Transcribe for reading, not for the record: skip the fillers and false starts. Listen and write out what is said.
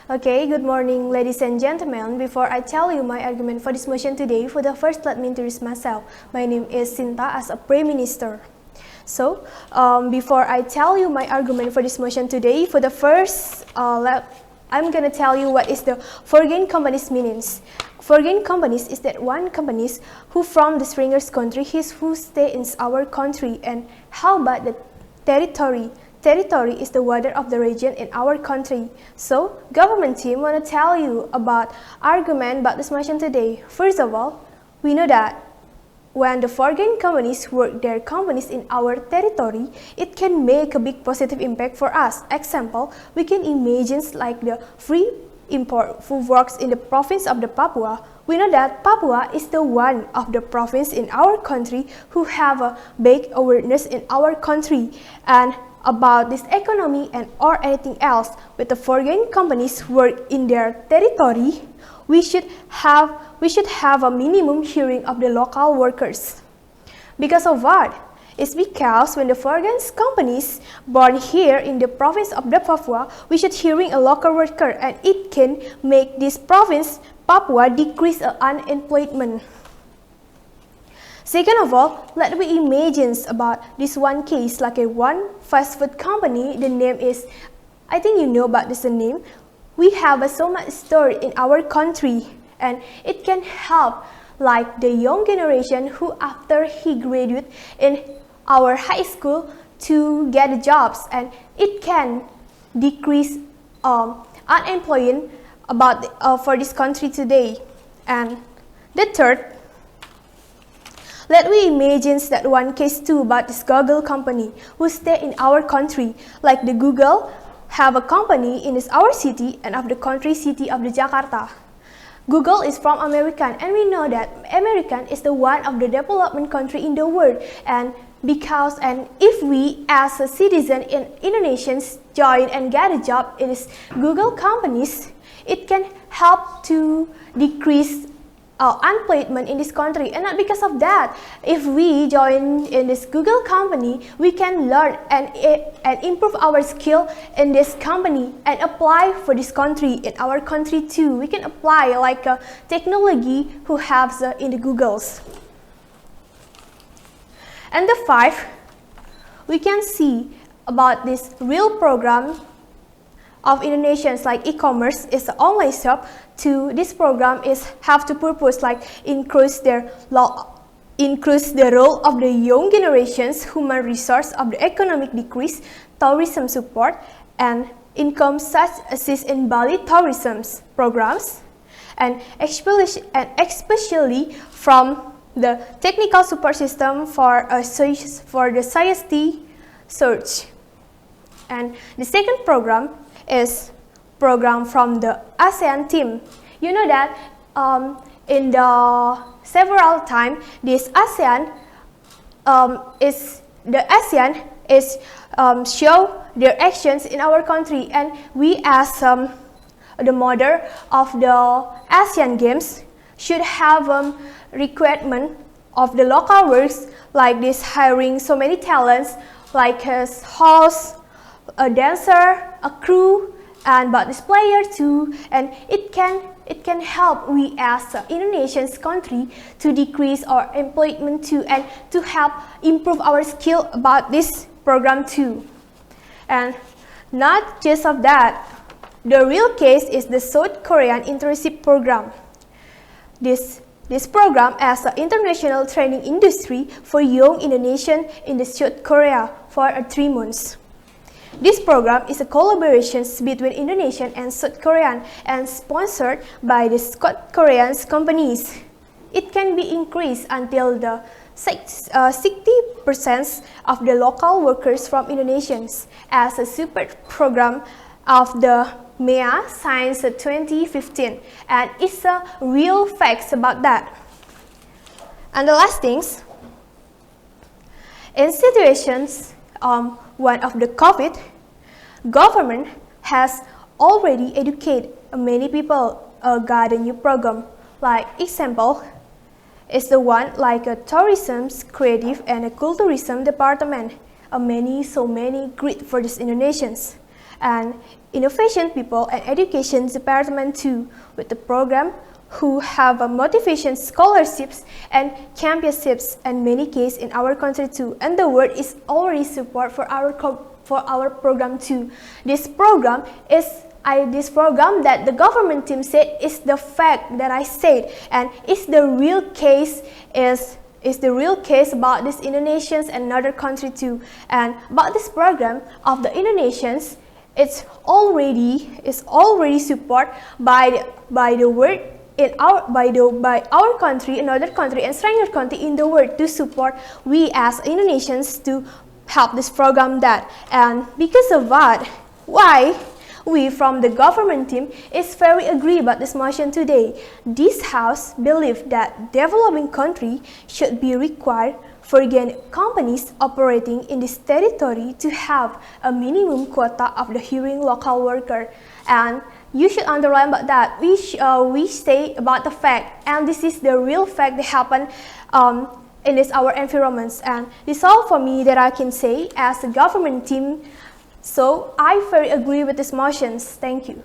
Okay, good morning, ladies and gentlemen. Before I tell you my argument for this motion today, for the first, let me introduce myself. My name is Sinta as a Prime Minister. So, before I tell you my argument for this motion today, for the first, I'm gonna tell you what is the foreign companies meanings. Foreign companies is that one companies who from the stranger's country, who stay in our country. And how about the territory? Territory is the border of the region in our country. So, government team want to tell you about argument about this motion today. First of all, we know that when the foreign companies work their companies in our territory, it can make a big positive impact for us. Example, we can imagine like the free import who works in the province of the Papua. We know that Papua is the one of the province in our country who have a big awareness in our country. And about this economy and or anything else with the foreign companies work in their territory, we should have a minimum hearing of the local workers. Because of what? It's because when the foreign companies born here in the province of the Papua, we should hearing a local worker, and it can make this province Papua decrease unemployment. Second of all, let me imagine about this one case like one fast food company. The name is, I think you know about this name. We have so much story in our country, and it can help like the young generation who after he graduate in our high school to get jobs, and it can decrease unemployment for this country today. And the third, let me imagine that one case too about this Google company who stay in our country. Like the Google have a company in our city and of the country city of the Jakarta. Google is from American, and we know that American is the one of the development country in the world. And if we as a citizen in Indonesians join and get a job in this Google companies, it can help to decrease unemployment in this country. And not because of that, if we join in this Google company, we can learn and improve our skill in this company and apply for this country in our country too. We can apply like a technology who has in the Googles. And the five, we can see about this real program of Indonesians like e-commerce is an online shop. To this program is have to purpose like increase the role of the young generations, human resource of the economic decrease, tourism support, and income such assist in Bali tourism programs, and especially from the technical support system for the society search. And the second program is program from the ASEAN team. You know that in the several time this ASEAN is show their actions in our country, and we as the mother of the ASEAN Games should have requirement of the local works like this, hiring so many talents like a host, a dancer, a crew, and but this player too. And it can help we as Indonesian country to decrease our employment too, and to help improve our skill about this program too. And not just of that, the real case is the South Korean internship program. This program as an international training industry for young Indonesian in the South Korea for 3 months. This program is a collaboration between Indonesian and South Korean and sponsored by the South Korean companies. It can be increased until the 60% of the local workers from Indonesians as a support program of the MEA Science 2015, and it's a real facts about that. And the last things, in situations one of the COVID, government has already educated many people got a new program. Like example, is the one like a tourism, creative, and a culturism department. So many great for these Indonesians. and Innovation People and Education Department too, with the program who have motivation scholarships and championships in many cases in our country too, and the world is already support for our program too. This program that the government team said is the fact that I said, and it's the real case is the real case about these Indonesians and another country too. And about this program of the Indonesians, it's already supported by the world by our country, another country, and stranger country in the world to support we as Indonesians to help this program that. And because of that, why we from the government team is very agree about this motion today. This house believes that developing country should be required for companies operating in this territory to have a minimum quota of the hiring local worker. And you should underline about that. We say about the fact, and this is the real fact that happen in our environments. And this is all for me that I can say as a government team. So I very agree with these motions. Thank you.